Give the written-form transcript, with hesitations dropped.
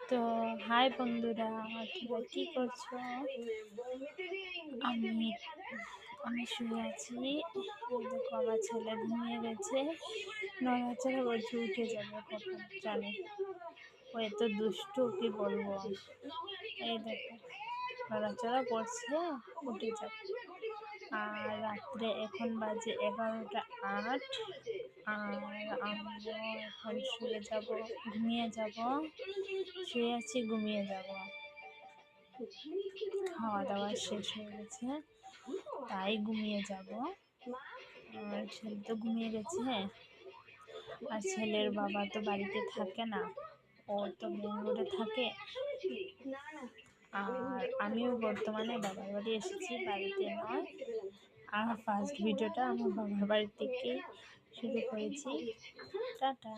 তো হাই বন্ধুরা, তোমরা কি করছো? আমি আমি শুয়ে আছি। এই দেখো আমার ছেলে ঘুমিয়ে গেছে, নড়াচড়া করছে, উঠে যাবে কখন জানি। ও এত দুষ্টু কি বলবো। এই দেখো নড়াচড়া করছে, উঠে যাবে। আর রাত্রে এখন বাজে 11টা 8। আর আমিও এখন শুয়ে যাব, ঘুমিয়ে যাব। শুয়ে আছি, ঘুমিয়ে যাব। খাওয়া দাওয়া শেষ হয়ে গেছে, তাই ঘুমিয়ে যাব। আর ছেলে তো ঘুমিয়ে গেছে, আর ছেলের বাবা তো বাড়িতে থাকে না, ও তো বেঙ্গলোরে থাকে। আর আমিও বর্তমানে বাবার বাড়ি এসেছি, বাড়িতে নয়। আর ফার্স্ট ভিডিওটা আমার বাবার বাড়ি থেকে শুরু করেছি। টাটা।